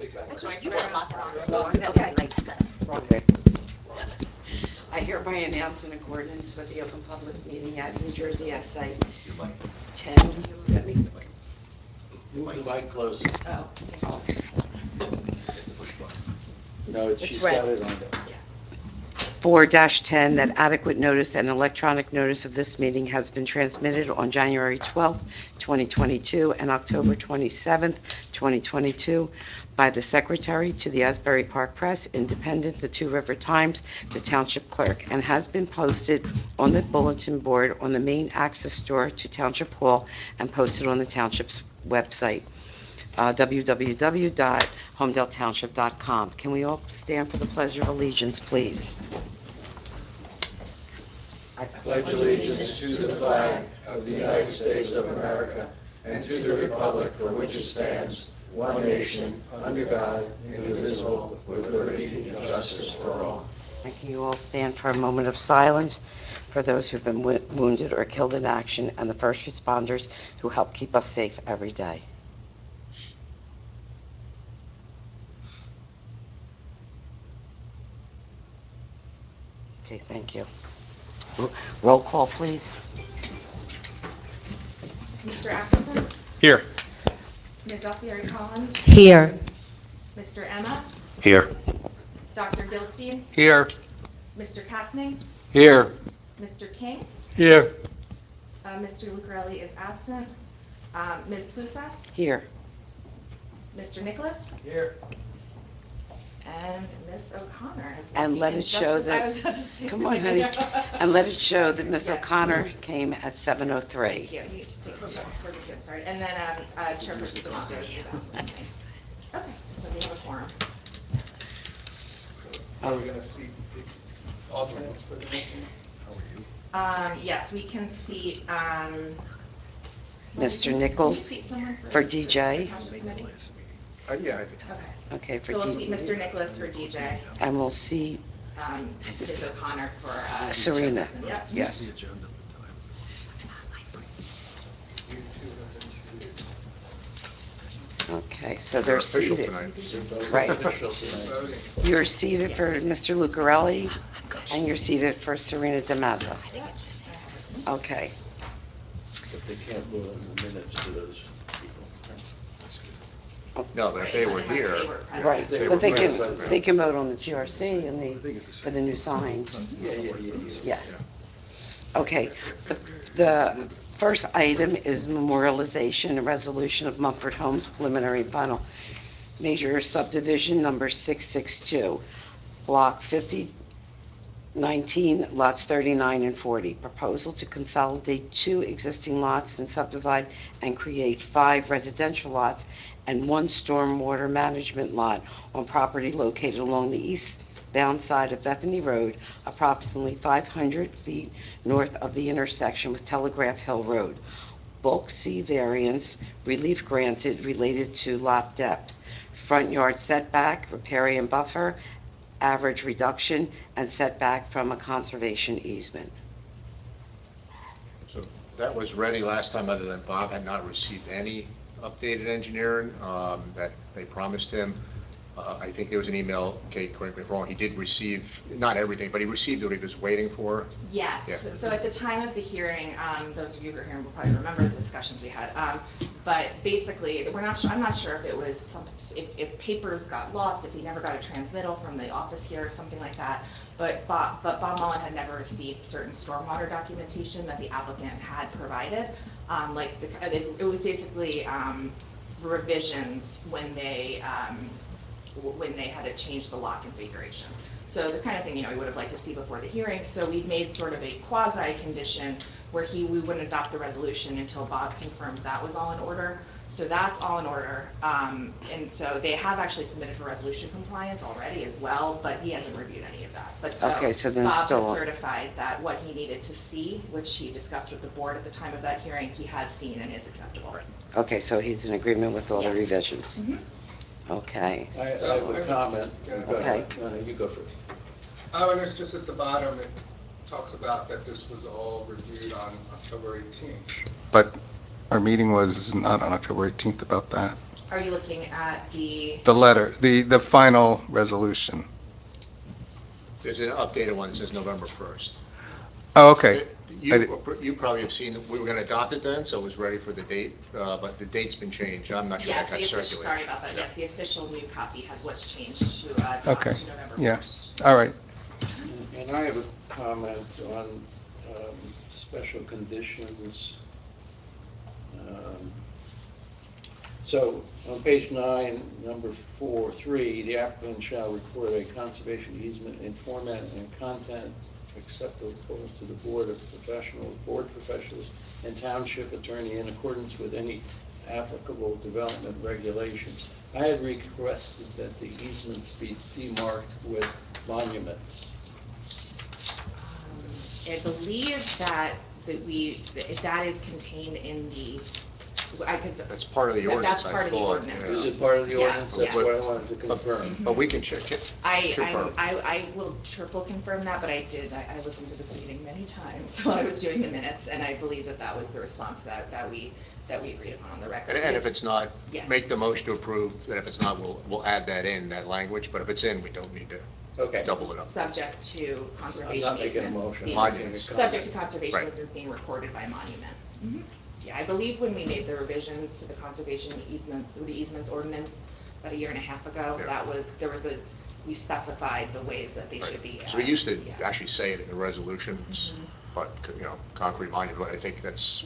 Okay. I hereby announce in accordance with the Open Public Meeting Act, New Jersey SA 10. Move the mic closer. Oh. No, she's got it on there. 4-10, that adequate notice and electronic notice of this meeting has been transmitted on January 12th, 2022, and October 27th, 2022, by the Secretary to the Asbury Park Press, Independent, the Two River Times, the Township Clerk, and has been posted on the bulletin board on the main access door to Township Hall and posted on the Township's website, www.holmdeltownship.com. Can we all stand for the Pledge of Allegiance, please? I pledge allegiance to the flag of the United States of America and to the republic for which it stands, one nation, under God, indivisible, with liberty and justice for all. And can you all stand for a moment of silence for those who've been wounded or killed in action and the first responders who help keep us safe every day? Okay, thank you. Roll call, please. Mr. Ackerson? Here. Ms. Alfieri Collins? Here. Mr. Emma? Here. Dr. Gilstein? Here. Mr. Katzning? Here. Mr. King? Here. Mr. Lucarelli is absent. Ms. Plusas? Here. Mr. Nicholas? Here. And Ms. O'Connor is And let it show that, come on, honey, and let it show that Ms. Yes. O'Connor came at 7:03. Thank you. You just take a photo. We're just getting started. And then Chairperson Damaso is absent. Okay, so we have a quorum. Are we going to see the alternates for the meeting? Yes, we can seat, Mr. can you Nichols seat someone for DJ. Township Committee? Yeah. Okay. Okay, for So we'll seat DJ. Mr. Nicholas for DJ, And we'll see Ms. O'Connor for Serena. chairperson. Yep. Yes. You two have been seated. Okay, so they're seated. Right. Voting. You're seated for Mr. Lucarelli, and you're seated for Serena Damaso. Okay. But they can't move in the minutes to those people. No, but if they were here, Right, They but they were can, present. they can vote on the TRC and for the new signs. Yeah. Yes. Okay, the first item is memorialization and resolution of Mumford Homes preliminary final major subdivision number 662, block 5019, lots 39 and 40. Proposal to consolidate 2 existing lots and subdivide and create 5 residential lots and 1 stormwater management lot on property located along the eastbound side of Bethany Road, approximately 500 feet north of the intersection with Telegraph Hill Road. Bulk C variance, relief granted related to lot depth, front yard setback, riparian buffer, average reduction, and setback from a conservation easement. so that was ready last time, other than Bob had not received any updated engineering that they promised him. I think there was an email, Kate, correct me if I'm wrong, he did receive, not everything, but he received what he was waiting for. Yes, Yeah. so at the time of the hearing, those of you who were here will probably remember the discussions we had. But basically, I'm not sure if it was if papers got lost, if he never got a transmittal from the office here or something like that. But Bob Mullen had never received certain stormwater documentation that the applicant had provided. It was basically revisions when they had to change the lot configuration. So the kind of thing, we would have liked to see before the hearing. So we made sort of a quasi-condition where we wouldn't adopt the resolution until Bob confirmed that was all in order. So that's all in order. And so they have actually submitted for resolution compliance already as well, but he hasn't reviewed any of that. But Okay, so then Bob still- has certified that what he needed to see, which he discussed with the board at the time of that hearing, he has seen and is acceptable. Okay, so he's in agreement with all the Yes. revisions. Mhm. Okay. I have a comment. Go ahead. Okay. No, you go first. Oh, and it's just at the bottom, it talks about that this was all reviewed on October 18th. But our meeting was not on October 18th about that. Are you looking at the, The letter, the final resolution. There's an updated one that says November 1st. Oh, okay. You probably have seen, we were going to adopt it then, so it was ready for the date, but the date's been changed. I'm not sure yes, that the got official, circulated. sorry about that, yes, the official new copy was changed to Okay. to November 1st. Yeah. All right. And I have a comment on special conditions. So on page 9, number 4.3, the applicant shall record a conservation easement in format and content acceptable to the board professionals and township attorney in accordance with any applicable development regulations. I had requested that the easements be demarked with monuments. I believe that that is contained in the, because That's part of the ordinance, that's I part of the thought. ordinance. yeah. Is it part of the Yes, ordinance? That's what I yes. wanted to confirm. But we can check it. Confirm. I will triple confirm that, but I listened to this meeting many times while I was doing the minutes, and I believe that was the response that we agreed upon on the record. And if it's not, Yes. make the motion to approve, and if it's not, we'll add that in, that language, but if it's in, we don't need to Okay. double it up. Subject to I'm conservation not making a easements. motion. being- I'm making a Monuments. Subject to comment. conservation Right. easements being recorded by monument. Yeah, I believe when we made the revisions to the conservation easements, the easements ordinance about a year and a half ago, Yeah. we specified the ways that they should be. So we used to yeah. actually say it in the resolutions, but, concrete monument, but I think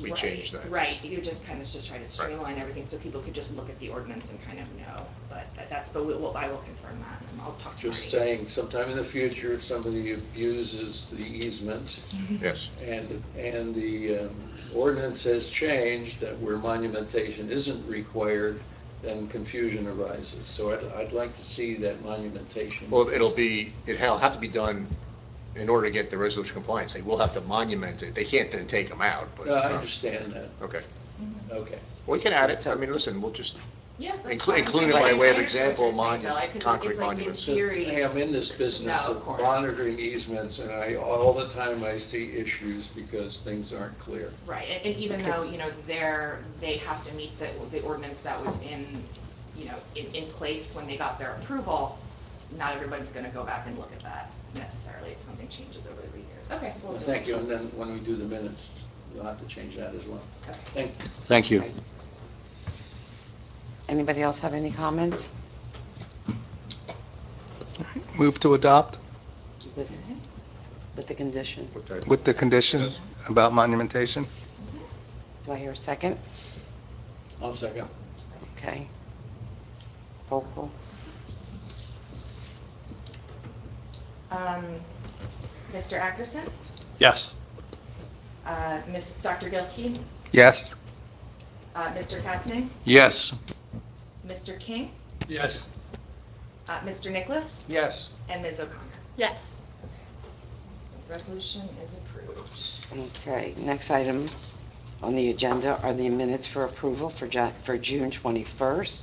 we Right, changed that. Right, you just try to streamline everything so people could just look at the ordinance and kind of know, but I will confirm that, and I'll talk to Marty. Just saying, sometime in the future, if somebody abuses the easement Yes. and the ordinance has changed that where monumentation isn't required, then confusion arises. So I'd like to see that monumentation. Well, it'll have to be done in order to get the resolution compliance. They will have to monument it. They can't then take them out, but. I understand that. Okay. Okay. We can add it. I mean, listen, we'll just, Yeah, that's including fine. by way of I understand example, what you're saying, Bill, 'cause concrete it's like in monuments. theory- Hey, I'm in this business No, of of course. monitoring easements, and all the time I see issues because things aren't clear. Right, and even though, they have to meet the ordinance that was in place when they got their approval, not everybody's gonna go back and look at that necessarily if something changes over the years. Okay, we'll do it. Thank you, and then when we do the minutes, we'll have to change that as well. Okay. Thank you. Anybody else have any comments? Move to adopt With the condition? with the conditions about monumentation. Do I hear a second? I'll second. Okay. Roll call. Mr. Ackerson, Yes. Dr. Gilskey, Yes. Mr. Kastner, Yes. Mr. King, Yes. Mr. Nicholas, Yes. and Ms. O'Connor. Yes. Resolution is approved. Okay, next item on the agenda are the minutes for approval for June 21st,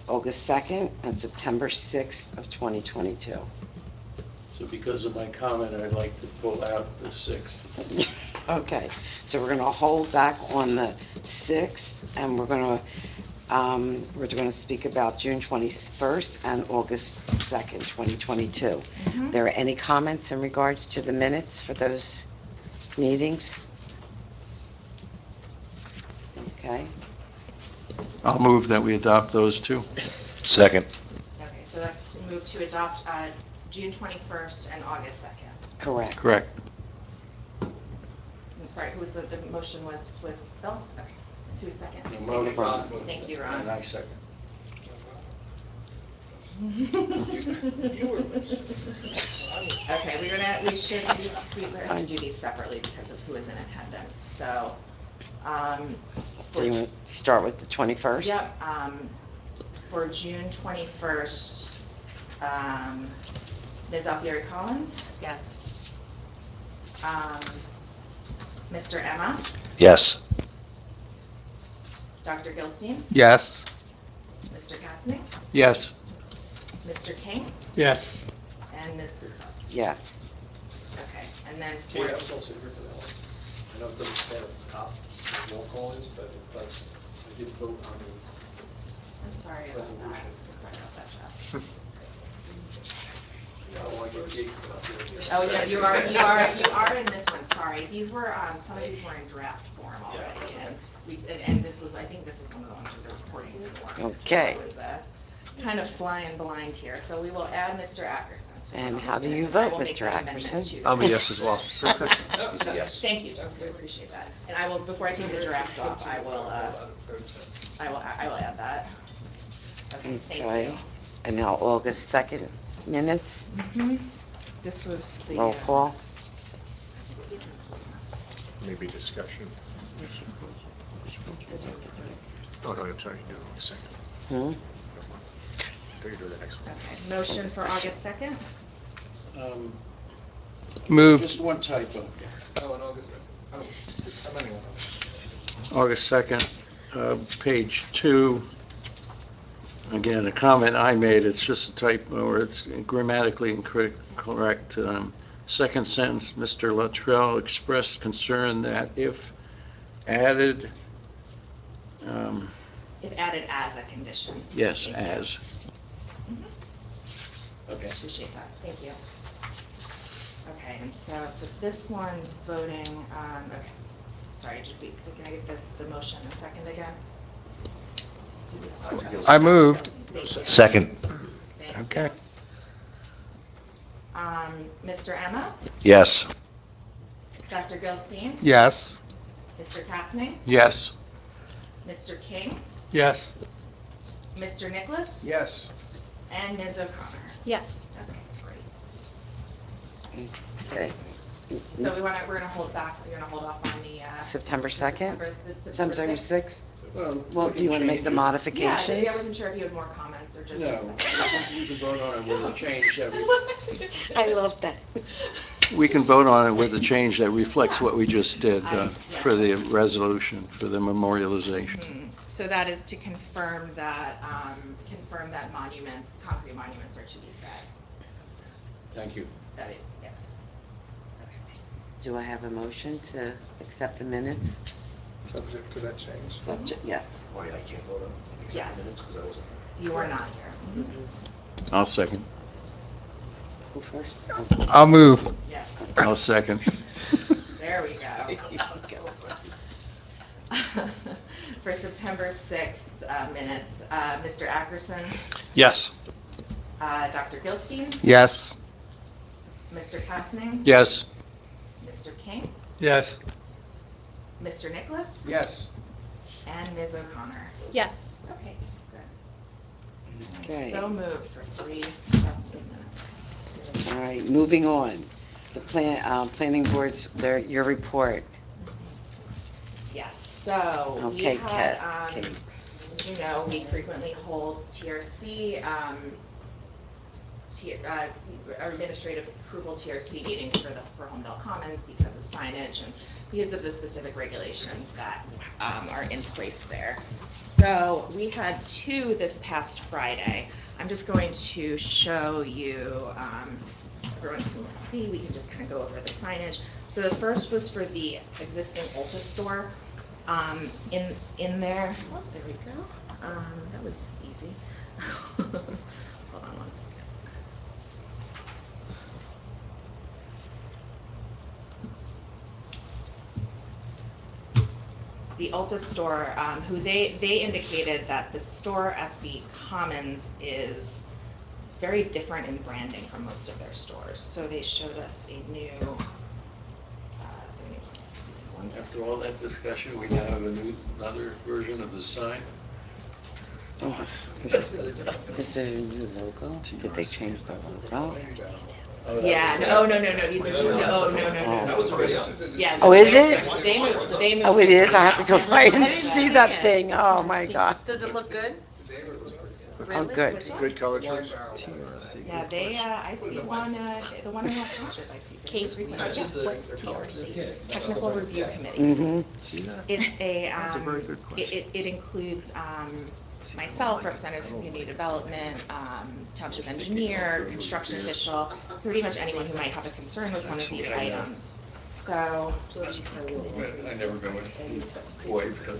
August 2nd, and September 6th of 2022. So because of my comment, I'd like to pull out the 6th. Okay, so we're going to hold back on the 6th, and we're going to speak about June 21st and August 2nd, 2022. There are any comments in regards to the minutes for those meetings? Okay, I'll move that we adopt those two. Second. Okay, so that's to move to adopt June 21st and August 2nd. correct. Correct. I'm sorry, who was the motion was Bill? Okay, who's second? The motion was- Thank you, Ron. And I second. Okay, we should do these separately because of who is in attendance, so. So you want to start with the 21st? Yep, for June 21st, Ms. Alfieri Collins, Yes. Mr. Emma, Yes. Dr. Gilstein, Yes. Mr. Kastner, Yes. Mr. King, Yes. and Ms. Busas. Yes. Okay, and then Kate, I for, was also here for that one. I know it doesn't say at the top what roll call is, but it does, I did vote on I'm sorry about that. I'm sorry about that, Jeff. Oh, yeah, you are in this one, sorry. These were, some of these were in draft form already, and this was, I think this is one of the ones that they're reporting for. Okay. So I was, kind of flying blind here, so we will add Mr. Ackerson. to And the how do you minutes, and I vote, will make Mr. that amendment Ackerson? to- I'll be yes as well. Yes. Thank you, Jeff, I appreciate that. And I will, before I take the draft off, I will add that. Okay, thank Okay. you. And now August 2nd minutes, This was the. roll call. Maybe discussion. Oh, no, I'm sorry, do it second. Hmm? I you do the next one. Okay, motion for August 2nd? Move Just one typo. Oh, on August, oh, how many? August 2nd, page 2. Again, a comment I made, it's just a typo, or it's grammatically incorrect. Second sentence, Mr. Luttrell expressed concern that if added, If added as a condition. yes, Thank you. as. Okay. Appreciate that, thank you. Okay, and so for this one, voting, okay, sorry, can I get the motion and second again? I moved. Thank you. Second. Thank you. Okay. Mr. Emma, Yes. Dr. Gilstein, Yes. Mr. Kastner, Yes. Mr. King, Yes. Mr. Nicholas? Yes. And Ms. O'Connor? Yes. Okay, great. Okay. So we're gonna hold off on the, September 2nd? September September 6th? 6th? Well, do you want to make the Yeah, I modifications? wasn't sure if you had more comments or just. No, you can vote on it with a change that, I love that. we can vote on it with a change that reflects what we just did Yeah. for the resolution, for the memorialization. So that is to confirm that monuments, concrete monuments are to be set. Thank you. Yes. Do I have a motion to accept the minutes? Subject to that change. Subject, yes. Why, I can't vote on Yes. You are not here. I'll second. Who first? I'll move. Yes, I'll second. there we go. For September 6th minutes, Mr. Ackerson, Yes. Dr. Gilstein, Yes. Mr. Kastner, Yes. Mr. King, Yes. Mr. Nicholas, Yes. and Ms. O'Connor. Yes. Okay, good. Okay. So moved for 3 sets of minutes. All right, moving on. The planning board's, your report. Yes, so we Okay, had, Kat, Kate. you know, we frequently hold TRC, our administrative approval TRC meetings for Holmdel Commons because of signage and because of the specific regulations that are in place there. So we had 2 this past Friday. I'm just going to show you, everyone can see, we can just kind of go over the signage. So the first was for the existing Ulta store. In there, oh, there we go. That was easy. Hold on one second. The Ulta store, who they indicated that the store at the Commons is very different in branding from most of their stores. So they showed us a new, excuse me, one second. After all that discussion, we now have another version of the sign. Oh, is there a new logo? Did they change the logo? Yeah, no, these are two, That was already up. Yeah. Oh, is it? They moved. Oh, it is? I have to go right and I didn't see see that it. thing. Oh, my God. Does it look good? Oh, good. Which one? Good color choice? Yeah, I see one, the one in West Township, I see. Kate, frequently. yes, what's TRC? Technical Review Committee. Mm-hmm. It's a, That's a very good question. it includes myself, representatives from community development, township engineer, construction official, pretty much anyone who might have a concern with one of these items. So, I never go in void because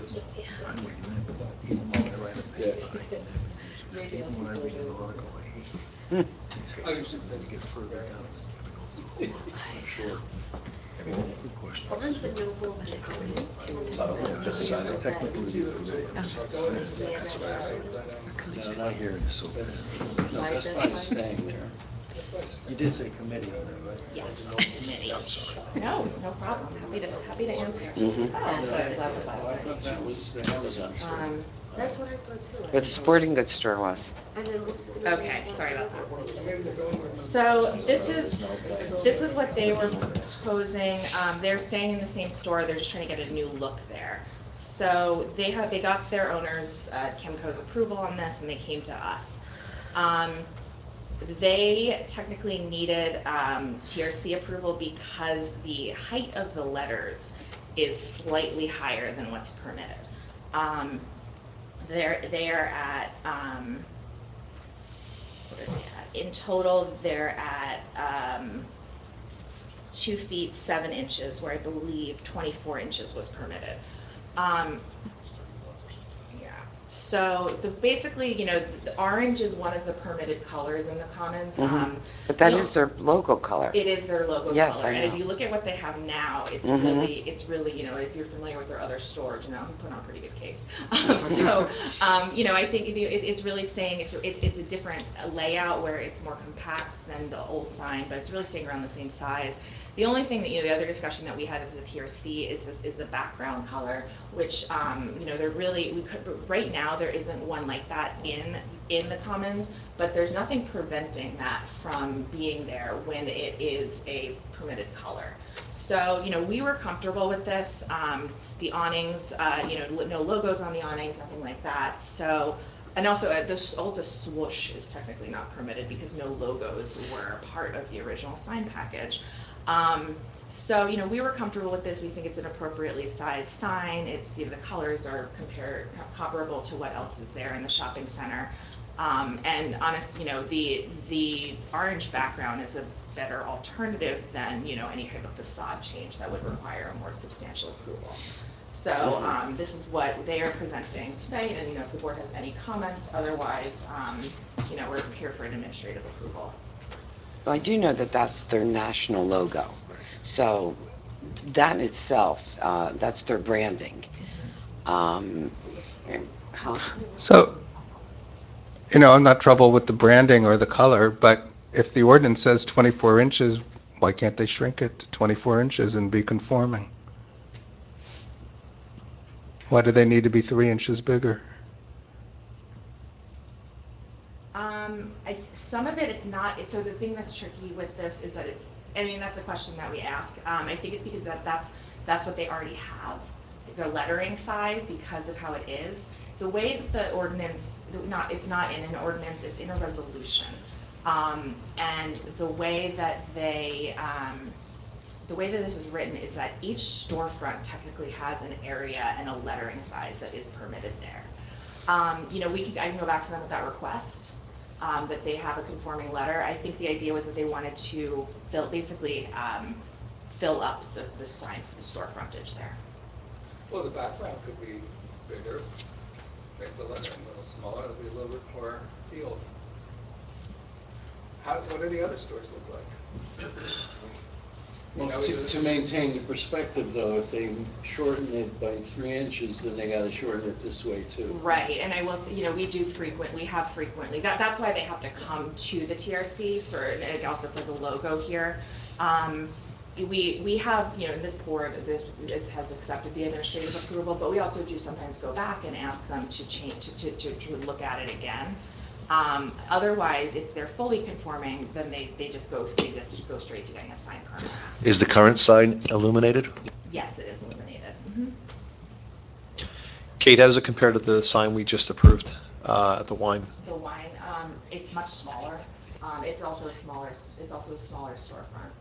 No, not here. No, Best Buy is staying there. You did say committee on that, right? yes, committee. No problem. Happy to answer. Mhm. Oh, I thought that was the Amazon store. That's what I thought too. Where the sporting goods store was. And then what's the- Okay, sorry about that. So this is what they were proposing. They're staying in the same store. They're just trying to get a new look there. So they got their owners, Kimco's approval on this, and they came to us. They technically needed TRC approval because the height of the letters is slightly higher than what's permitted. They're at what are they at? In total, they're at 2 feet 7 inches, where I believe 24 inches was permitted. So basically, the orange is one of the permitted colors in the Commons. Mhm. But that is their logo color. It is their logo Yes, color. I And if know. you look at what they have now, it's Mhm. really, if you're familiar with their other stores, he put on a pretty good case. I think it's really staying, it's a different layout where it's more compact than the old sign, but it's really staying around the same size. The only thing that, the other discussion that we had as a TRC is the background color, which, they're really, right now, there isn't one like that in the Commons, but there's nothing preventing that from being there when it is a permitted color. So, we were comfortable with this. The awnings, no logos on the awnings, nothing like that. So, and also this Ulta swoosh is technically not permitted because no logos were part of the original sign package. So, we were comfortable with this. We think it's an appropriately sized sign. It's, the colors are comparable to what else is there in the shopping center. And honestly, the orange background is a better alternative than, any type of facade change that would require a more substantial approval. So, this is what they are presenting tonight, and, if the board has any comments, otherwise, we're here for an administrative approval. Well, I do know that that's their national logo. So that itself, that's their branding. So, I'm not trouble with the branding or the color, but if the ordinance says 24 inches, why can't they shrink it to 24 inches and be conforming? Why do they need to be 3 inches bigger? Some of it's not, so the thing that's tricky with this is that that's a question that we ask. I think it's because that's what they already have, their lettering size, because of how it is. The way that the ordinance, it's not in an ordinance, it's in a resolution. And the way that this is written is that each storefront technically has an area and a lettering size that is permitted there. I can go back to them with that request, that they have a conforming letter. I think the idea was that they wanted to fill up the sign for the store frontage there. Well, the background could be bigger, make the lettering a little smaller, it'll be a little bit more field. What do the other stores look like? Well, to maintain the perspective, though, if they shorten it by 3 inches, then they gotta shorten it this way, too. Right, and I will say, we have frequently, that's why they have to come to the TRC and also for the logo here. We have, this board has accepted the administrative approval, but we also do sometimes go back and ask them to change, to look at it again. Otherwise, if they're fully conforming, then they just go straight to getting a sign permit. Is the current sign illuminated? Yes, it is illuminated. Kate, how does it compare to the sign we just approved at the wine? The wine, it's much smaller. It's also a smaller storefront.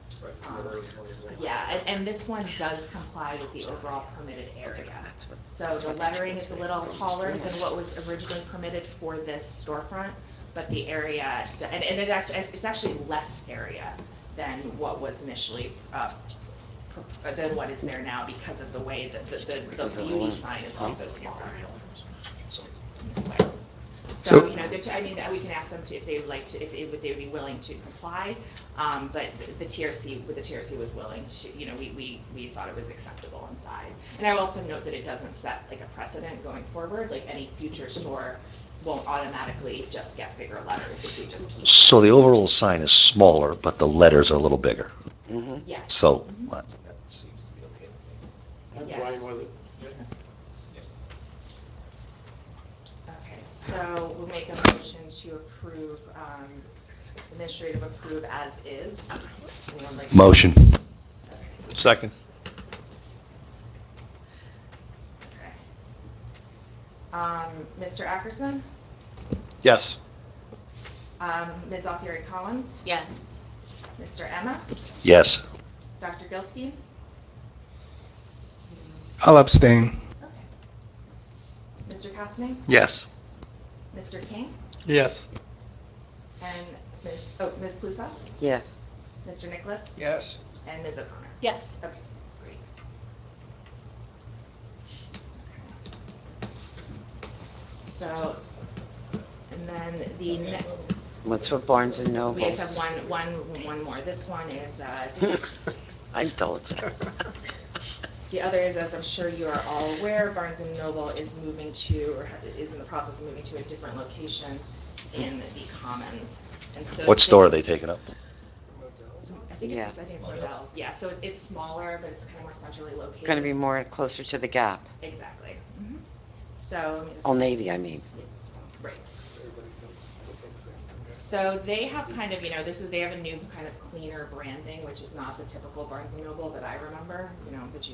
Yeah, and this one does comply with the overall permitted area. So the lettering is a little taller than what was originally permitted for this storefront, but the area, and it's actually less area than what was initially than what is there now because of the way that the beauty sign is also smaller. This way. So, you know, I mean, we can ask them to, if they would like to, if they would be willing to comply, but the TRC was willing to, you know, we thought it was acceptable in size. And I will also note that it doesn't set like a precedent going forward, like any future store won't automatically just get bigger letters if we just keep. So the overall sign is smaller, but the letters are a little bigger. Yes. So, That seems to be okay with me. I'm Yeah. fine with it. Okay, so we'll make a motion to approve, administrative approve as is. Anyone like? motion. Okay. Second. Okay. Mr. Ackerson? Yes. Ms. Alfieri Collins? Yes. Mr. Emma? Yes. Dr. Gilstein? I'll abstain. Okay. Mr. Kastner? Yes. Mr. King? Yes. And Ms. Plusas? Yes. Mr. Nicholas? Yes. And Ms. O'Connor? Yes. Okay, great. So, and then the next, What's with Barnes and Noble? we just have one more. This one is, I told you. the other is, as I'm sure you are all aware, Barnes and Noble is moving to, or is in the process of moving to a different location in the Commons. And so What store are they taking up? I think Yeah. it's Modell's. Yeah, so it's smaller, but it's kind of more centrally located. Going to be more closer to the Gap. Exactly. So. let me just- Old Navy, I mean. Right. Everybody feels So they have kind of, you know, they have a new kind of cleaner branding, which is not the typical Barnes and Noble that I remember, you know, that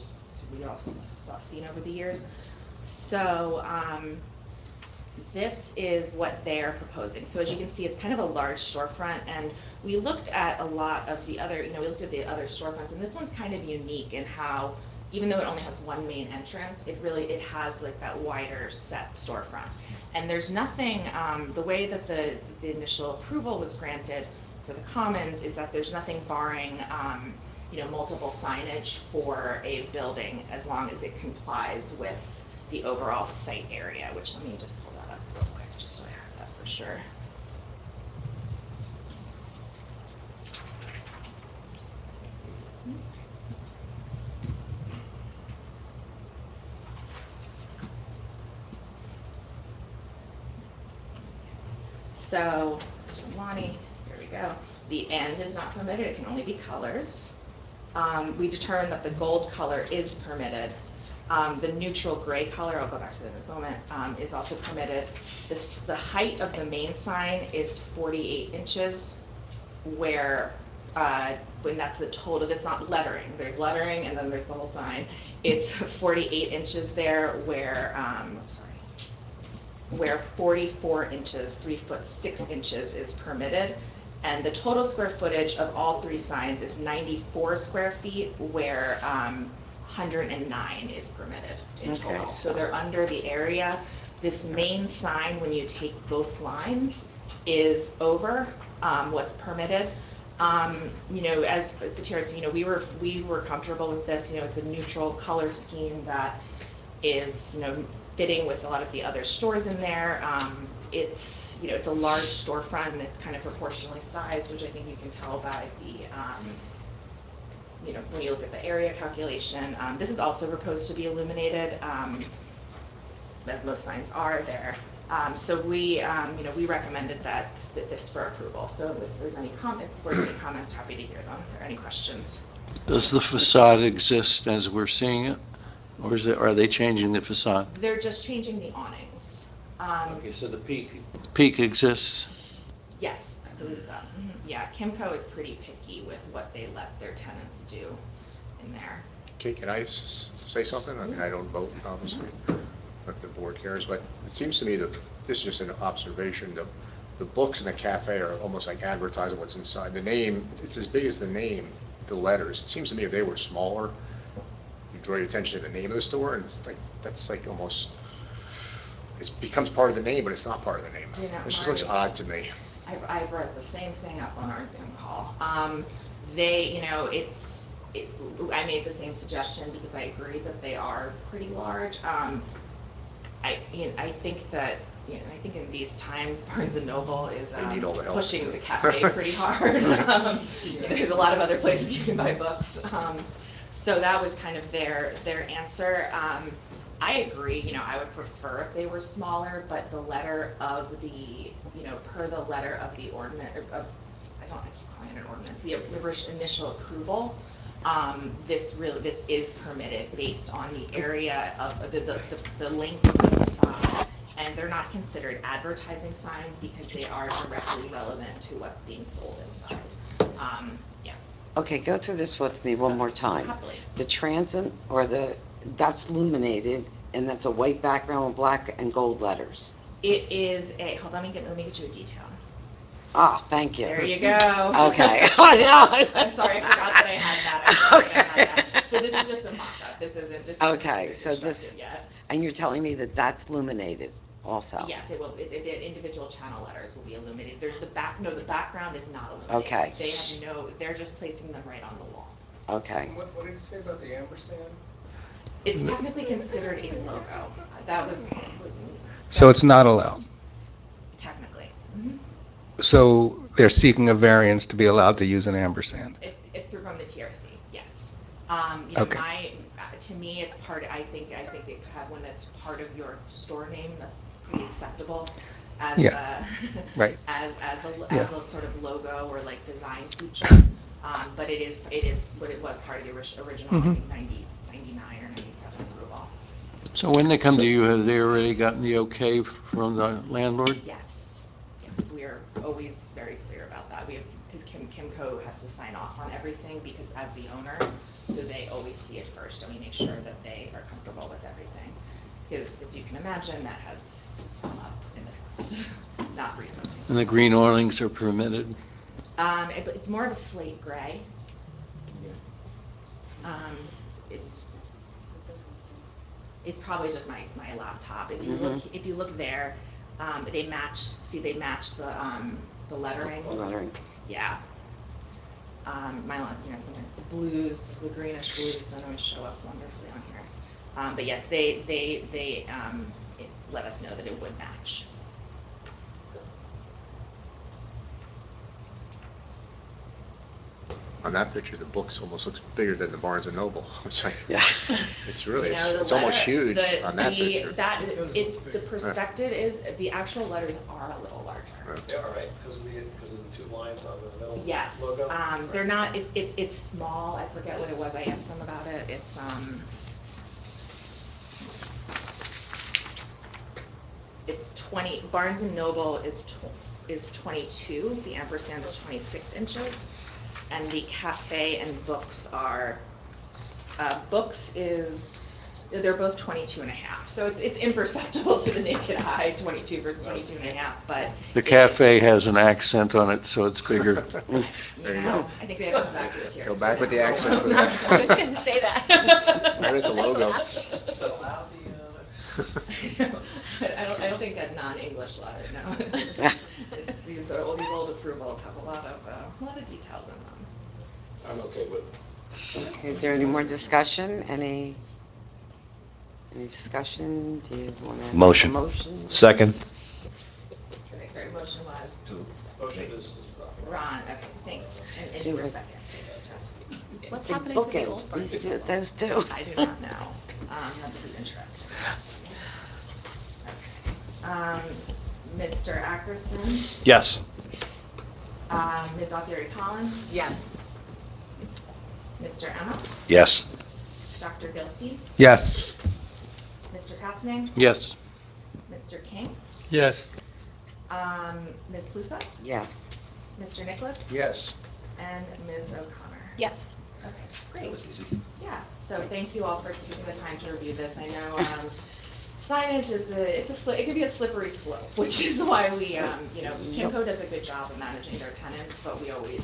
we all seen over the years. So this is what they're proposing. So as you can see, it's kind of a large storefront, and we looked at a lot of the other, you know, we looked at the other storefronts, and this one's kind of unique in how, even though it only has one main entrance, it has like that wider set storefront. And there's nothing, the way that the initial approval was granted for the Commons is that there's nothing barring, you know, multiple signage for a building as long as it complies with the overall site area, which let me just pull that up real quick just so I have that for sure. So, Lonnie, here we go. The end is not permitted, it can only be colors. We determined that the gold color is permitted. The neutral gray color, I'll go back to that in a moment, is also permitted. The height of the main sign is 48 inches, where, when that's the total, that's not lettering. There's lettering and then there's the whole sign. It's 48 inches there where, where 44 inches, 3 foot 6 inches is permitted. And the total square footage of all three signs is 94 square feet, where 109 is permitted in total. Okay. So they're under the area. This main sign, when you take both lines, is over what's permitted. You know, as the TRC, you know, we were comfortable with this. You know, it's a neutral color scheme that is, you know, fitting with a lot of the other stores in there. It's, you know, it's a large storefront and it's kind of proportionally sized, which I think you can tell by the, you know, when you look at the area calculation. This is also proposed to be illuminated, as most signs are there. So we, you know, we recommended this for approval. So if there's any comments, happy to hear them. If there are any questions. Does the facade exist as we're seeing it? Or are they changing the facade? They're just changing the awnings. Okay, so the peak exists? Yes, I believe so. Yeah, Kimco is pretty picky with what they let their tenants do in there. Okay, can I say something? I mean, I don't vote, obviously, but the board cares, but it seems to me that this is just an observation. The books in the cafe are almost like advertising what's inside. The name, it's as big as the name, the letters. It seems to me if they were smaller, you draw your attention to the name of the store, and it's like, that's like almost, it becomes part of the name, but it's not part of the name. You know, It just looks Marty, odd to me. I brought the same thing up on our Zoom call. They, you know, it's, I made the same suggestion because I agree that they are pretty large. I think that, I think in these times, Barnes and Noble is They need all the help. pushing the cafe pretty hard. There's a lot of other places you can buy books. So that was kind of their answer. I agree, I would prefer if they were smaller, but the letter of the, per the letter of the ordinance, I keep calling it an ordinance, the initial approval, this is permitted based on the area of the length of the facade. And they're not considered advertising signs because they are directly relevant to what's being sold inside. Yeah. Okay, go through this with me one more time. Happily. The transit, that's illuminated, and that's a white background with black and gold letters. It is hold on, let me get you a detail. Ah, thank you. There you go. Okay. I'm sorry, I forgot that I had that. Okay. So this is just a mock-up. This isn't Okay, so constructed this, yet. and you're telling me that that's illuminated also? Yes, it will. The individual channel letters will be illuminated. There's the background is not illuminated. Okay. They have they're just placing them right on the wall. Okay. What did you say about the ampersand? It's technically considered a logo. That was. So it's not allowed. Technically. So they're seeking a variance to be allowed to use an ampersand. If they're from the TRC, yes. Okay. To me, it's part. I think it could have one that's part of your store name. That's pretty acceptable. As Right. as a sort of logo or like design feature. But it is what it was part of the original I think 99 or 97 approval. So when they come to you, have they already gotten the okay from the landlord? Yes, we are always very clear about that. Because Kimco has to sign off on everything because as the owner, so they always see it first, and we make sure that they are comfortable with everything. Because as you can imagine, that has come up in the past, not recently. And the green awnings are permitted? It's more of a slate gray. It's probably just my laptop. If you look there, they match the lettering. Lettering. Yeah. Sometimes the blues, the greenish blues don't always show up wonderfully on here. But yes, they let us know that it would match. On that picture, the books almost looks bigger than the Barnes and Noble. It's like, Yeah. it's really, The it's almost letter- huge on that picture. The perspective is, the actual letters are a little larger. Yeah, all right, because of the two lines on the middle Yes, logo? they're not, it's small, I forget what it was, I asked them about it, it's 20, Barnes and Noble is 22, the ampersand is 26 inches, and the cafe and books are, they're both 22 and a half, so it's imperceptible to the naked eye, 22 versus 22 and a half, but. The cafe has an accent on it, so it's bigger. There you go. I think we have to go back to the tiers. Go back with the accent for I that. just couldn't say that. Maybe it's a logo. Does that allow I don't think a non-English letter, no. These old approvals have a lot of details in them. I'm okay with it. Okay, is there any more discussion? Any discussion? Do you want to? Motion. Motion? Second? Okay, sorry, motion was Motion is Ron, okay, thanks. And you were second. What's The happening to the bookends, old Barnes these and two, Noble? those two. I do not know. That'd be interesting. Okay. Mr. Ackerson, Yes. Ms. Alfieri Collins? Yes. Mr. Emma? Yes. Dr. Gilstein? Yes. Mr. Kastner? Yes. Mr. King? Yes. Ms. Plusas? Yes. Mr. Nicholas? Yes. And Ms. O'Connor? Yes. Okay, great. Yeah, so thank you all for taking the time to review this. I know signage is it could be a slippery slope, which is why we, Kimco does a good job of managing their tenants, but we always,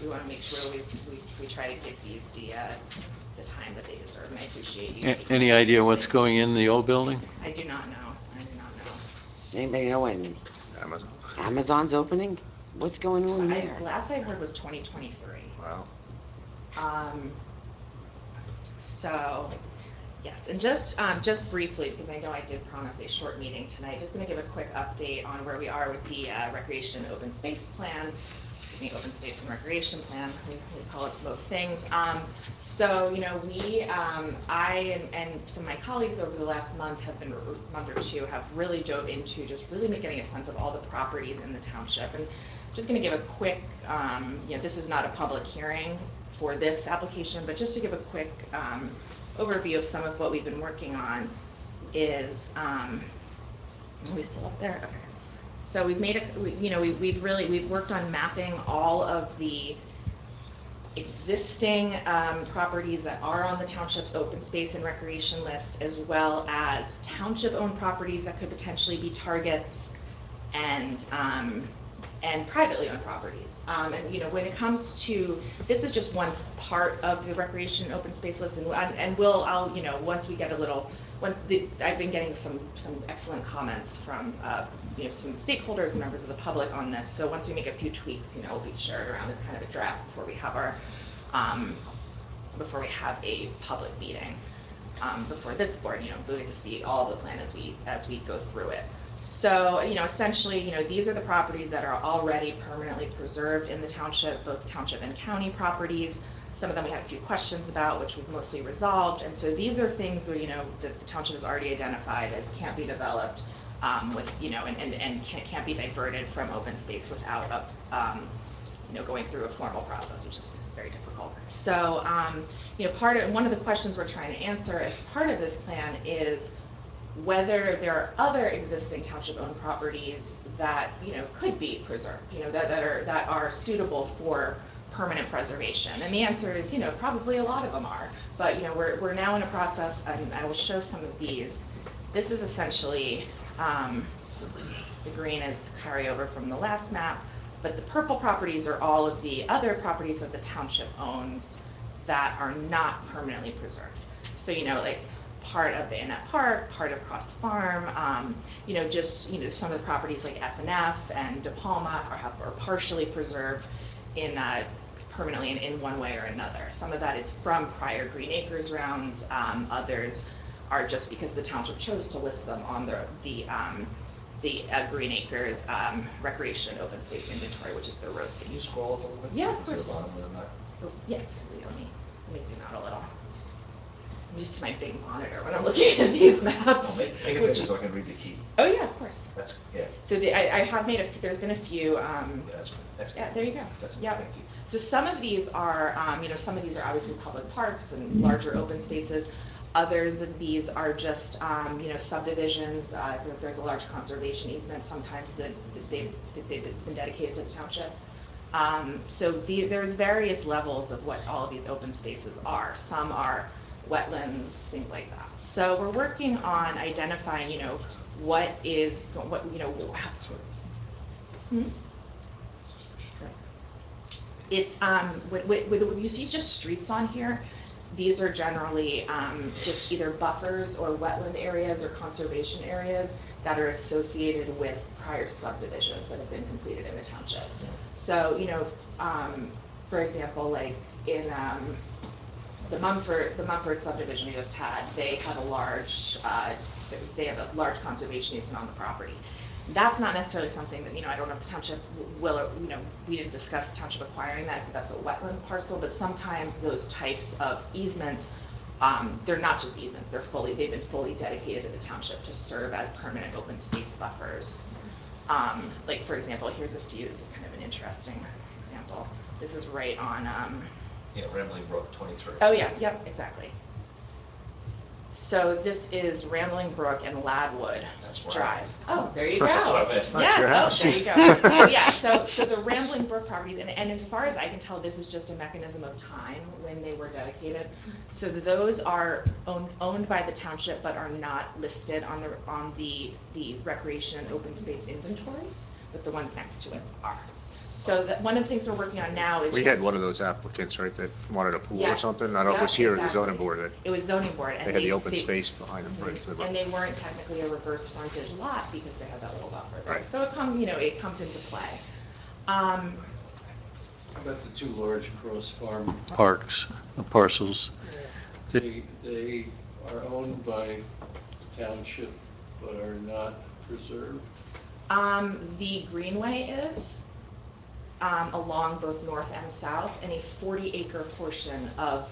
we want to make sure we try to give these the time that they deserve, and I appreciate you. Any idea what's going in the old building? I do not know. Anybody know when Amazon. Amazon's opening? What's going on there? Last I heard was 2023. Wow. So, yes, and just briefly, because I know I did promise a short meeting tonight, just going to give a quick update on where we are with the recreation and open space plan. Excuse me, open space and recreation plan. We call it both things. So, you know, I and some of my colleagues over the last month or two have really dove into just really getting a sense of all the properties in the township. And just going to give a quick, you know, this is not a public hearing for this application, but just to give a quick overview of some of what we've been working on is, are we still up there? Okay. So we've made we've worked on mapping all of the existing properties that are on the township's open space and recreation list, as well as township-owned properties that could potentially be targets, and privately owned properties. And you know, when it comes to, this is just one part of the recreation open space list, and I'll you know, once we get a little, I've been getting some excellent comments from you know, some stakeholders and members of the public on this. So once we make a few tweaks, you know, we can share it around as kind of a draft before we have our a public meeting before this board. You know, we get to see all the plan as we go through it. So, you know, essentially, you know, these are the properties that are already permanently preserved in the township, both township and county properties. Some of them we had a few questions about, which we've mostly resolved. And so these are things where, you know, that the township has already identified as can't be developed with, you know, and can't be diverted from open space without, you know, going through a formal process, which is very difficult. So, you know, one of the questions we're trying to answer as part of this plan is whether there are other existing township-owned properties that, you know, could be preserved, you know, that are suitable for permanent preservation. And the answer is, you know, probably a lot of them are. But, you know, we're now in a process, and I will show some of these. This is essentially, the green is carryover from the last map, but the purple properties are all of the other properties that the township owns that are not permanently preserved. So, you know, like, part of the Annette Park, part of Cross Farm, you know, just, you know, some of the properties like F&F and De Palma are partially preserved in permanently in one way or another. Some of that is from prior Green Acres rounds. Others are just because the township chose to list them on the Green Acres recreation open space inventory, which is the row. Can you scroll up a little bit? Yeah, of course. Is there a bottom of the map? Oh, yes, let me zoom out a little. I'm used to my big monitor when I'm looking at these maps. Make it bigger so I can read the key. Oh yeah, of course. That's, yeah. So I have made there's been a few. Yeah, that's good. Yeah, there you go. That's good. Yeah. Thank you. So some of these are, you know, some of these are obviously public parks and larger open spaces. Others of these are just, you know, subdivisions. If there's a large conservation easement, sometimes they've been dedicated to the township. So there's various levels of what all of these open spaces are. Some are wetlands, things like that. So we're working on identifying, you know, what you know, it's when you see just streets on here, these are generally just either buffers or wetland areas or conservation areas that are associated with prior subdivisions that have been completed in the township. So, you know, for example, like in the Mumford subdivision we just had, they have a large conservation easement on the property. That's not necessarily something that, you know, I don't know if the township will, or, you know, we didn't discuss the township acquiring that, that's a wetlands parcel, but sometimes those types of easements, they're not just easements, they've been fully dedicated to the township to serve as permanent open space buffers. Like, for example, here's a few, this is kind of an interesting example. This is right on, Yeah, Rambling Brook 23. oh yeah, yep, exactly. So this is Rambling Brook and Ladwood That's right. Drive. Oh, there you go. That's what I missed. Yeah, your house. oh, there you go. So yeah, so the Rambling Brook properties, and as far as I can tell, this is just a mechanism of time when they were dedicated. So those are owned by the township, but are not listed on the recreation and open space inventory, but the ones next to it are. So one of the things we're working on now is... We had one of those applicants, right, that wanted a pool Yeah. or something? I don't know if it was Yeah, here or the exactly. zoning board. It was zoning board. They had the open space behind them. Right, to the And they weren't technically a reverse frontage lot because they had that little buffer there. Right. So it comes into play. About the two large cross-farm parcels. They are owned by township but are not preserved? The greenway is along both north and south, and a 40-acre portion of,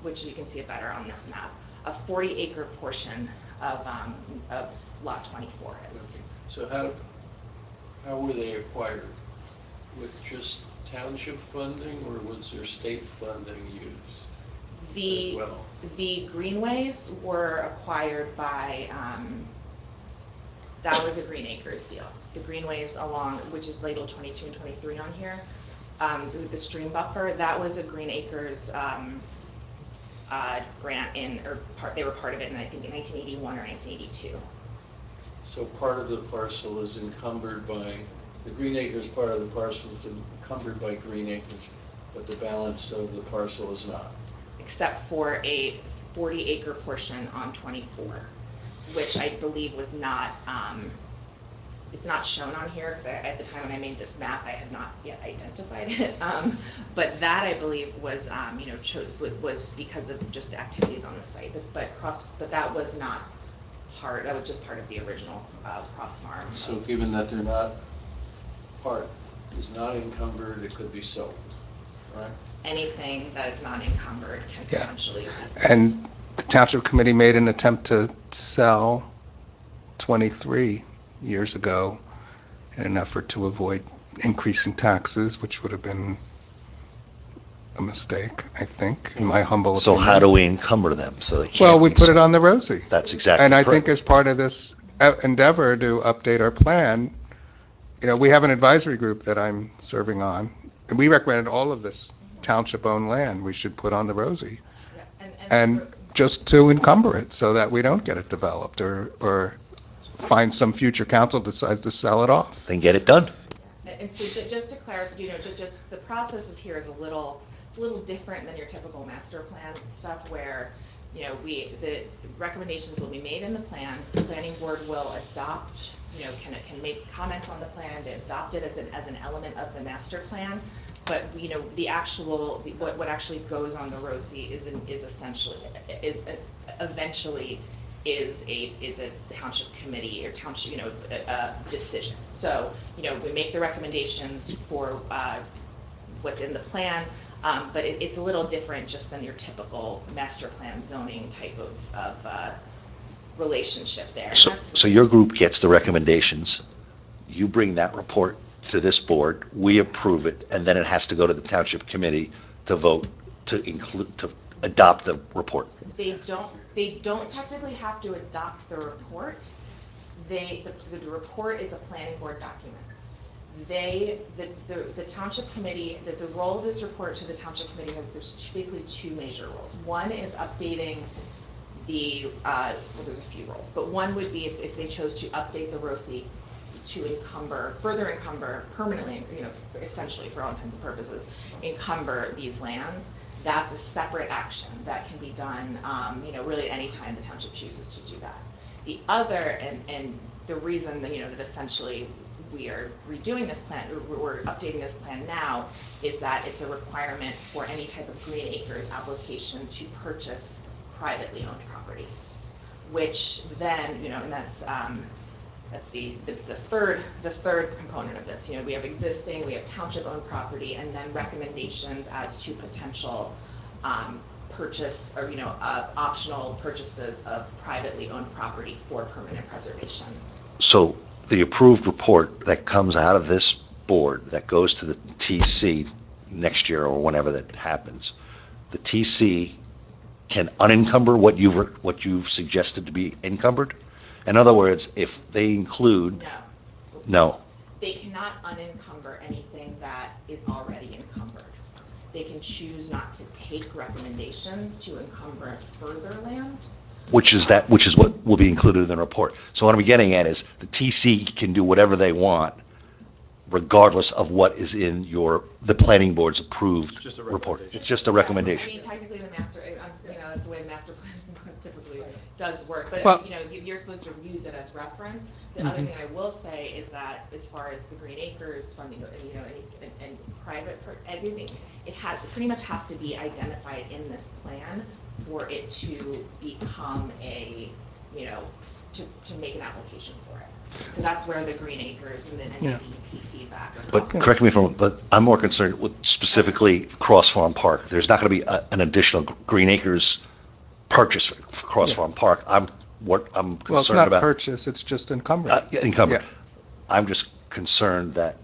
which you can see it better on this map, a 40-acre portion of lot 24 is. So how were they acquired? With just township funding, or was there state funding used as well? The greenways were acquired by, that was a Green Acres deal. The greenways along, which is labeled 22 and 23 on here, the stream buffer, that was a Green Acres grant they were part of it in, I think, in 1981 or 1982. So part of the parcel is encumbered by, the Green Acres part of the parcel is encumbered by Green Acres, but the balance of the parcel is not. Except for a 40-acre portion on 24, which I believe was not, it's not shown on here because at the time when I made this map, I had not yet identified it. But that I believe was, was because of just the activities on the site. But that was not part. That was just part of the original cross farm. So given that they're not part, is not encumbered, it could be sold, right? Anything that is not encumbered can potentially be sold. And the township committee made an attempt to sell 23 years ago in an effort to avoid increasing taxes, which would have been a mistake, I think, in my humble So opinion. how do we encumber them so they can't? Well, we be put it sold? on the Rosie. That's exactly And I correct. think as part of this endeavor to update our plan, we have an advisory group that I'm serving on, and we recommended all of this township-owned land we should put on the Rosie. Yeah, And just to encumber it so that we don't get it developed or find some future council decides to sell it off. Then get it done. And so just to clarify, just the process is here is it's a little different than your typical master plan stuff where, the recommendations will be made in the plan, the planning board will adopt, can make comments on the plan, they adopt it as an element of the master plan, but, what actually goes on the Rosie eventually is a township committee or township, decision. So, we make the recommendations for what's in the plan, but it's a little different just than your typical master plan zoning type of relationship there. So your group gets the recommendations, you bring that report to this board, we approve it, and then it has to go to the township committee to vote to adopt the report. They don't technically have to adopt the report. The report is a planning board document. The township committee, the role of this report to the township committee there's basically two major roles. One is updating there's a few roles, but one would be if they chose to update the Rosie to further encumber, permanently, essentially for all intents and purposes, encumber these lands. That's a separate action that can be done, really any time the township chooses to do that. The other, and the reason that, that essentially we are redoing this plan, we're updating this plan now, is that it's a requirement for any type of Green Acres application to purchase privately owned property, which then, and that's the third component of this. We have existing, we have township-owned property, and then recommendations as to potential purchase or optional purchases of privately owned property for permanent preservation. So the approved report that comes out of this board that goes to the TC next year or whenever that happens, the TC can unencumber what you've suggested to be encumbered? In other words, if they include... No. They cannot unencumber anything that is already encumbered. They can choose not to take recommendations to encumber further land. Which is what will be included in the report. So what I'm getting at is the TC can do whatever they want regardless of what is in the planning board's approved Just a report. recommendation. It's just a I recommendation. mean, technically, the master, that's the way the master plan typically does work, but, Well- you're supposed to use it as reference. The other thing I will say is that as far as the Green Acres funding, and private, everything, it pretty much has to be identified in this plan for it to become to make an application for it. So that's where the Green Acres and then Yeah. DEP feedback. But correct me if I'm wrong, but I'm more concerned with specifically Cross Farm Park. There's not going to be an additional Green Acres purchase for Cross Farm Park. What I'm Well, it's concerned not about. purchase, it's just encumbered. Encumbered. Yeah. I'm just concerned that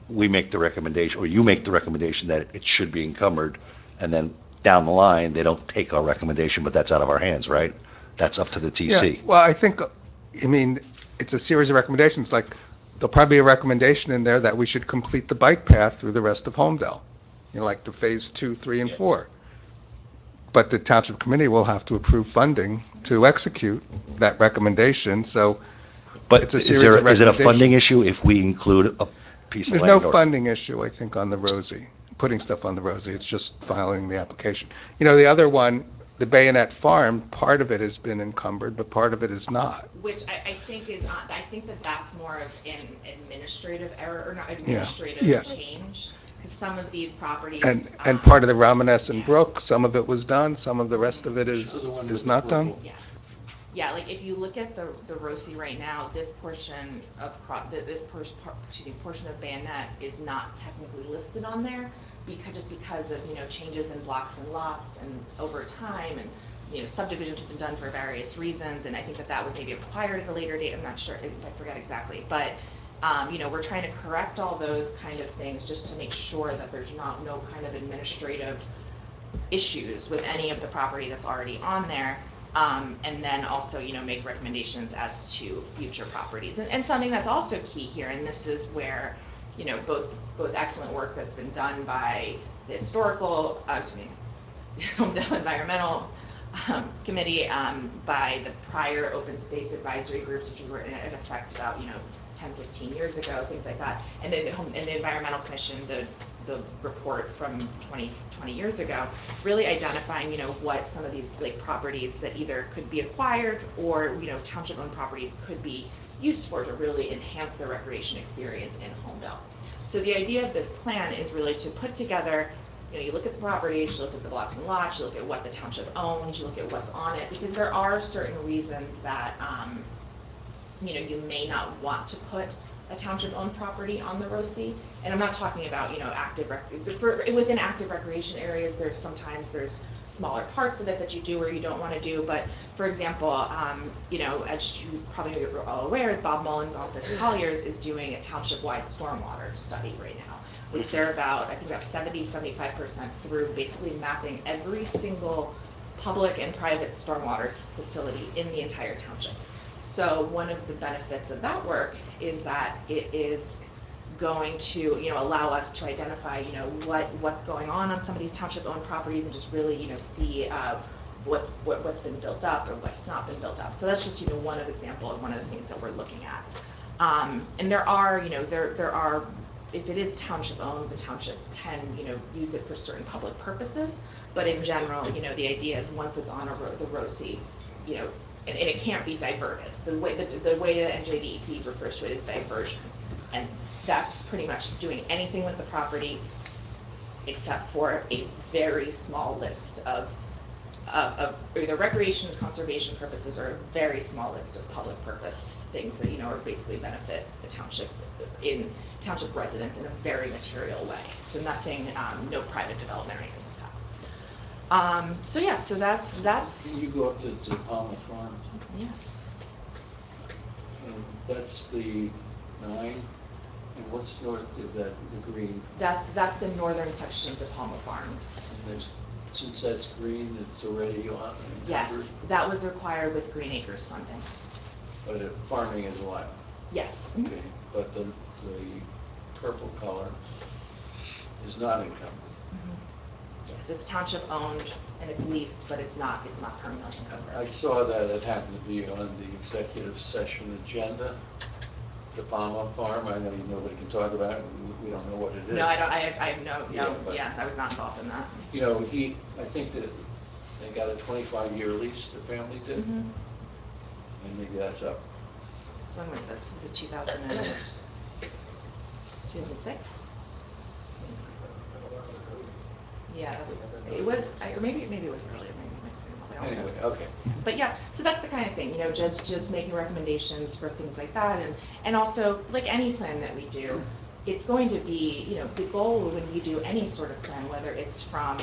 we make the recommendation, or you make the recommendation that it should be encumbered, and then down the line, they don't take our recommendation, but that's out of our hands, right? That's up to the Yeah, TC. well, I mean, it's a series of recommendations, like, there'll probably be a recommendation in there that we should complete the bike path through the rest of Holmdel, like the phase 2, 3, and 4. But the township committee will have to approve funding to execute that recommendation, so But it's a is series there, of is it a funding recommendations. issue if we include a piece of There's land? no or- funding issue, I think, on the Rosie, putting stuff on the Rosie, it's just filing the application. The other one, the Bayonet Farm, part of it has been encumbered, but part of it is not. Which I think I think that's more of an administrative error, or not administrative Yeah. change, because some of these properties. And part of the Ramanesson Brook, some of it was done, some of the rest of it is not done. Yes. Yeah, like if you look at the Rosie right now, this portion of, portion of Bayonet is not technically listed on there because of, changes in blocks and lots and over time, and, subdivisions have been done for various reasons, and I think that was maybe acquired at a later date, I'm not sure, I forget exactly, but, we're trying to correct all those kind of things just to make sure that there's no kind of administrative issues with any of the property that's already on there. And then also, make recommendations as to future properties. And something that's also key here, and this is where, both excellent work that's been done by the historical, Holmdel Environmental Committee, by the prior open space advisory groups, which were in effect about, 10, 15 years ago, things like that. And then the Environmental Commission, the report from 20 years ago, really identifying, what some of these properties that either could be acquired or, township-owned properties could be used for to really enhance the recreation experience in Holmdel. So the idea of this plan is really to put together, you look at the properties, you look at the blocks and lots, you look at what the township owns, you look at what's on it, because there are certain reasons that, you may not want to put a township-owned property on the Rosie. And I'm not talking about, within active recreation areas, there's smaller parts of it that you do or you don't want to do. But for example, as you probably are all aware, Bob Mullen's office, Colliers, is doing a township-wide stormwater study right now, which they're about 70-75% through basically mapping every single public and private stormwater facility in the entire township. So one of the benefits of that work is that it is going to, allow us to identify, what's going on some of these township-owned properties, and just really, see what's been built up or what's not been built up. So that's just, one example of one of the things that we're looking at. And there are, there are, if it is township-owned, the township can, use it for certain public purposes. But in general, the idea is once it's on the Rosie, and it can't be diverted. The way that NJDEP refers to it is diversion. And that's pretty much doing anything with the property except for a very small list of either recreation and conservation purposes, or a very small list of public purpose things that, are basically benefit the township residents in a very material way. So nothing, no private development or anything like that. So yeah, so that's. You go up to Palmer Farm, Yes. and that's the 9, and what's north of that, the green? That's the northern section of De Palma Farms. And there's, since that's green, it's already on. Yes, that was required with Green Acres funding. But farming is allowed. Yes. Okay, but the purple color is not encumbered. Yes, it's township owned and it's leased, but it's not permanently I encumbered. saw that it happened to be on the executive session agenda, the Palma Farm, I know nobody can talk about it, we don't know what it is. No, I don't, I have no, Yeah, but- yeah, I was not involved in that. You know, I think that they got a 25-year lease, the family did, Mhm. and maybe that's up. So when was this? Was it 2006? Yeah, it was, or maybe it was earlier, maybe next year, I don't know. Anyway, okay. But yeah, so that's the kind of thing, just making recommendations for things like that, and also, like any plan that we do, it's going to be, the goal when you do any sort of plan, whether it's from,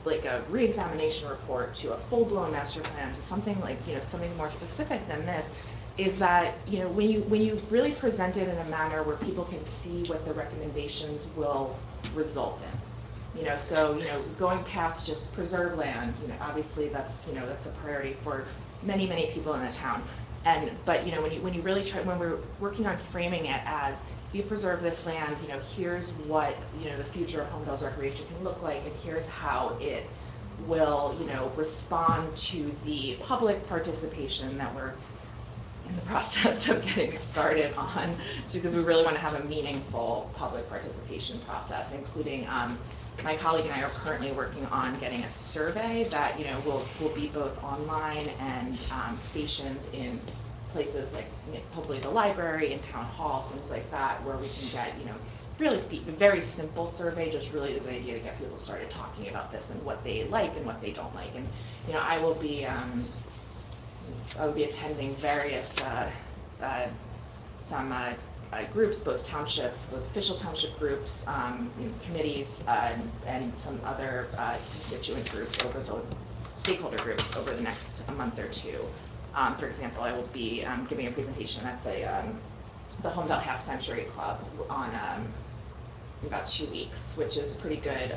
like a re-examination report to a full-blown master plan to something like, something more specific than this, is that, when you really present it in a manner where people can see what the recommendations will result in. So, going past just preserve land, obviously that's a priority for many, many people in the town. But when you really try, when we're working on framing it as, if you preserve this land, here's what, the future of Holmdel's recreation can look like, and here's how it will, respond to the public participation that we're in the process of getting started on, because we really want to have a meaningful public participation process, including my colleague and I are currently working on getting a survey that will be both online and stationed in places like hopefully the library and town hall, things like that, where we can get really a very simple survey, just really the idea to get people started talking about this and what they like and what they don't like. And I will be attending various some groups, both official township groups, committees, and some other constituent groups, stakeholder groups over the next month or two. For example, I will be giving a presentation at the Holmdel Half Century Club on in about 2 weeks, which is pretty good.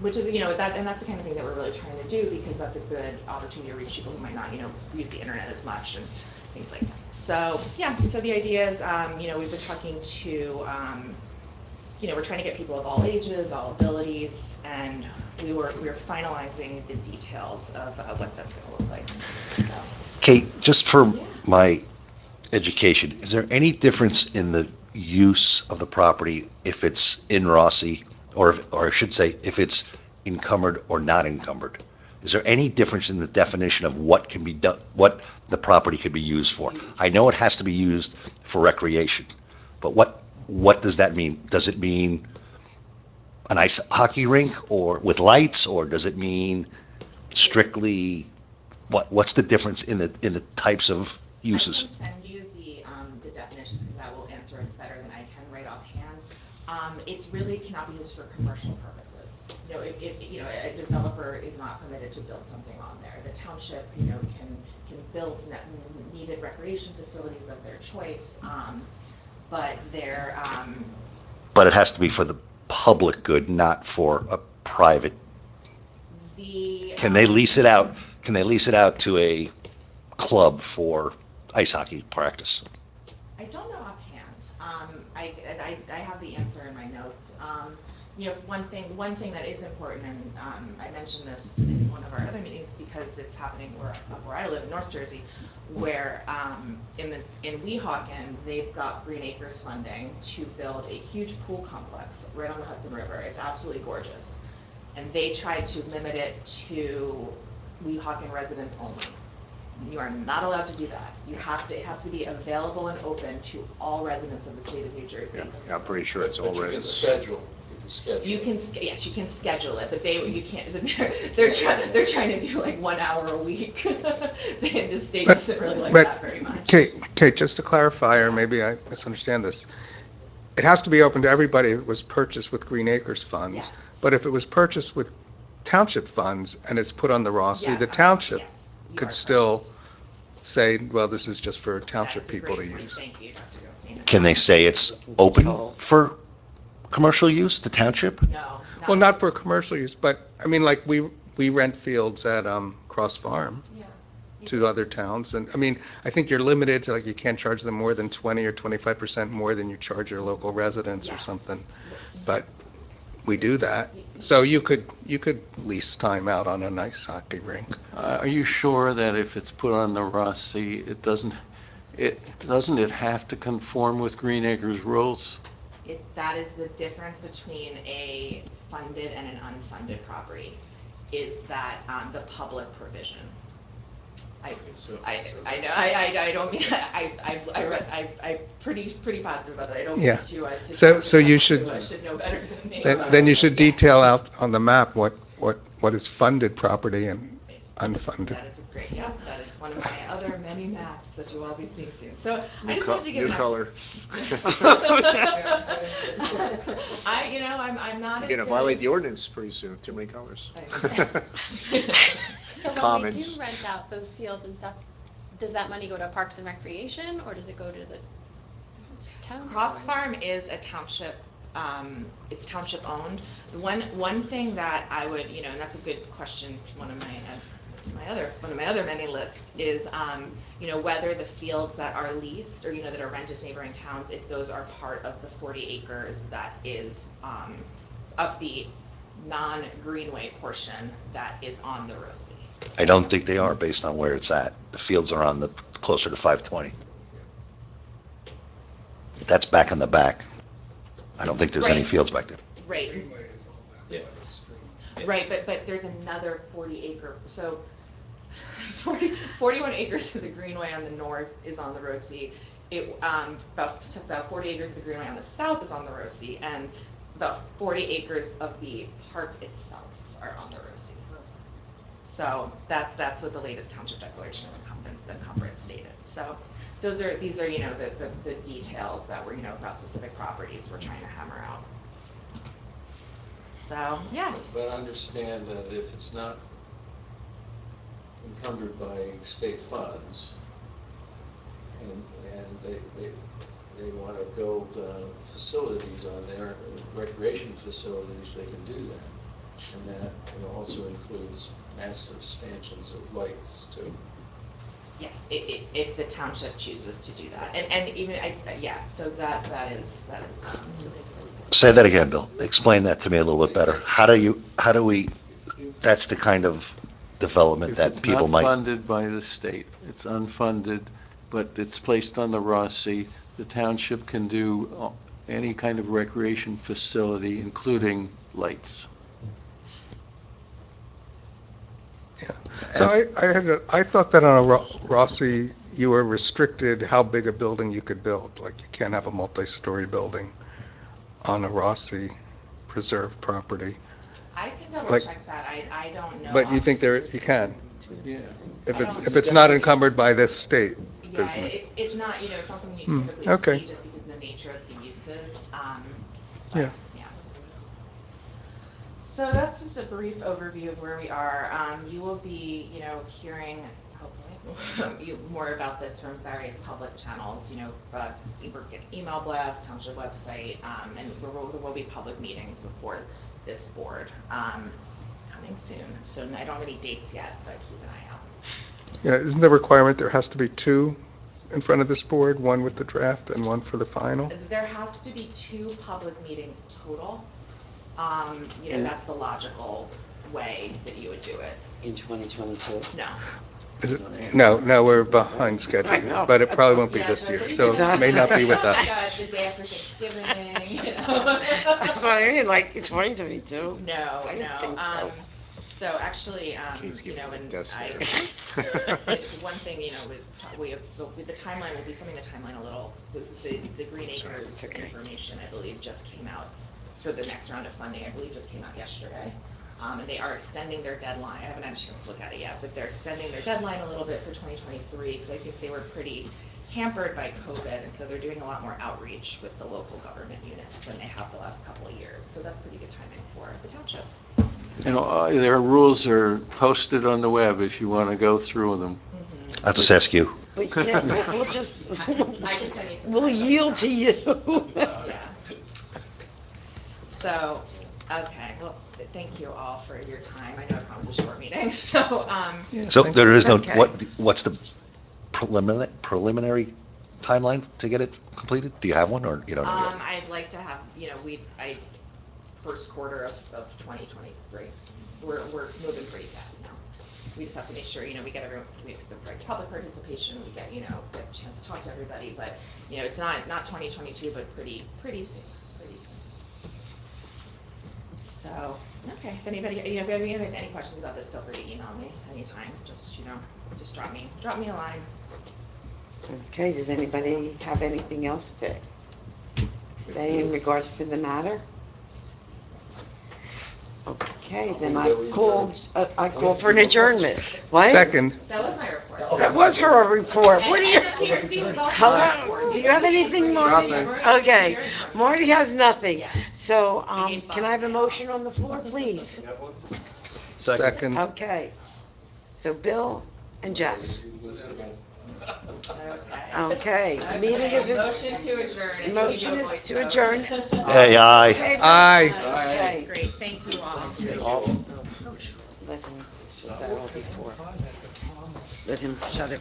Which is and that's the kind of thing that we're really trying to do, because that's a good opportunity to reach people who might not use the internet as much and things like that. So yeah, so the idea is we've been talking to we're trying to get people of all ages, all abilities, and we're finalizing the details of what that's going to look like. So. Kate, just for my education, is there any difference in the use of the property if it's in Rossi, or I should say, if it's encumbered or not encumbered? Is there any difference in the definition of what can be done, what the property could be used for? I know it has to be used for recreation, but what does that mean? Does it mean an ice hockey rink or with lights, or does it mean strictly what's the difference in the types of uses? I can send you the definitions, because that will answer it better than I can right offhand. It really cannot be used for commercial purposes. If a developer is not permitted to build something on there, the township can build needed recreation facilities of their choice, but they're But it has to be for the public good, not for a private. Can they lease it out? Can they lease it out to a club for ice hockey practice? I don't know offhand. I have the answer in my notes. One thing that is important, and I mentioned this in one of our other meetings because it's happening where I live in North Jersey, where in Weehawken they've got Green Acres funding to build a huge pool complex right on the Hudson River. It's absolutely gorgeous, and they tried to limit it to Weehawken residents only. You are not allowed to do that. It has to be available and open to all residents of the state of New Jersey. Yeah, I'm pretty sure it's But already. you can schedule. You can schedule it, but you can't. They're trying to do like 1 hour a week. The state doesn't really like that very much. Kate, just to clarify, or maybe I misunderstand this, it has to be open to everybody if it was purchased with Green Acres funds. Yes. But if it was purchased with township funds and it's put on the Rossi, Yes, the township yes, you could are still correct. say, well, this is just for township That is a people to great point. use. Thank you, Dr. Goldstein. Can they say it's open for commercial use, the township? No. Well, not for commercial use, but, I mean, like, we rent fields at Cross Farm Yeah. to other towns, and, I mean, I think you're limited to, like, you can't charge them more than 20 or 25% more than you charge your local residents or Yes. something, but we do that. So you could lease time out on an ice hockey rink. Are you sure that if it's put on the Rossi, it doesn't Doesn't it have to conform with Green Acres rules? That is the difference between a funded and an unfunded property, is that the public provision. I know, I don't mean, I'm pretty positive about that. I don't mean Yeah. to. So you should, I should know better than me. then you should detail out on the map what is funded property and unfunded. That is a great, yeah, that is one of my other many maps that you will be seeing soon. So I New just wanted to give new an color. I'm not. You're gonna violate the ordinance pretty soon, too many colors. So when we Comments. do rent out those fields and stuff, does that money go to Parks and Recreation, or does it go to the town? Cross Farm is a township, it's township owned. One thing that I would, and that's a good question, one of my other many lists is, whether the fields that are leased or, that are rented to neighboring towns, if those are part of the 40 acres that is, of the non-greenway portion that is on the Rossi. I don't think they are based on where it's at. The fields are on the, closer to 520. That's back in the back. I don't think there's any Right. fields back there. Right. Greenway is all back by the stream. Right, but there's another 40 acre, so 41 acres of the greenway on the north is on the Rossi. About 40 acres of the greenway on the south is on the Rossi, and about 40 acres of the park itself are on the Rossi. So that's what the latest township declaration of the encumbrance stated. So these are the details that were about specific properties we're trying to hammer out. So yes. But understand that if it's not encumbered by state funds, and they want to build facilities on there, recreation facilities, they can do that. And that also includes massive expansions of lights too. Yes, if the township chooses to do that, and even so that is. Say that again, Bill. Explain that to me a little bit better. How do we, that's the kind of development that people If might. it's not funded by the state, it's unfunded, but it's placed on the Rossi, the township can do any kind of recreation facility, including lights. So I thought that on a Rossi, you were restricted how big a building you could build. Like you can't have a multi-story building on a Rossi preserved property. I can double check that. I don't know. But you think you can, Yeah. if it's not encumbered by this state business? It's not, it's something you typically okay. see just because of the nature of the uses. Yeah. So that's just a brief overview of where we are. You will be, hearing, hopefully, more about this from various public channels, we're getting email blasts, township website, and there will be public meetings before this board coming soon. So I don't have any dates yet, but keep an eye out. Yeah, isn't the requirement there has to be two in front of this board, one with the draft and one for the final? There has to be 2 public meetings total. That's the logical way that you would do it. In 2022? No. Is it? No, we're behind I schedule, know. but it probably won't be Yeah, this so year, it's so not- it may not be with us. Yeah, it's the day after Thanksgiving, That's what I mean, like, it's 2022? No, I didn't think no. so. So actually, Kate's giving me and death one thing, we have, the timeline will be something, the timeline a little, the Green Acres it's okay. information, I believe, just came out for the next round of funding, I believe just came out yesterday. And they are extending their deadline. I haven't had a chance to look at it yet, but they're extending their deadline a little bit for 2023 because I think they were pretty hampered by COVID, and so they're doing a lot more outreach with the local government units than they have the last couple of years. So that's pretty good timing for the township. Their rules are posted on the web if you want to go through them. I'll just ask you. But yeah, we'll just, I can send you some. we'll yield to you. Yeah. So, okay, well, thank you all for your time. I know I promised a short meeting, so, So there is no, Okay. what's the preliminary timeline to get it completed? Do you have one, or you don't know yet? I'd like to have, first quarter of 2023. We're moving pretty fast now. we just have to make sure, we get everyone, we have the right to public participation, we get, get a chance to talk to everybody, but, it's not 2022, but pretty soon, pretty soon. So, okay, if anybody, if anybody has any questions about this, feel free to email me anytime, just, just drop me a line. Okay, does anybody have anything else to say in regards to the matter? Okay, then I call for an adjournment. What? Second. That was my report. That was her report. What do you? And the TRC was also my Hello, report. do you have anything, Marty? Nothing. Okay, Marty has nothing. Yes. So, can I have a motion on the floor, please? Second. Okay. So Bill and Jeff. Okay. Okay, meeting is, Motion to adjourn. motion is to adjourn. Hey, aye. Favor? Aye. Okay. Great, thank you all. Let him shut that all before. Let him shut it.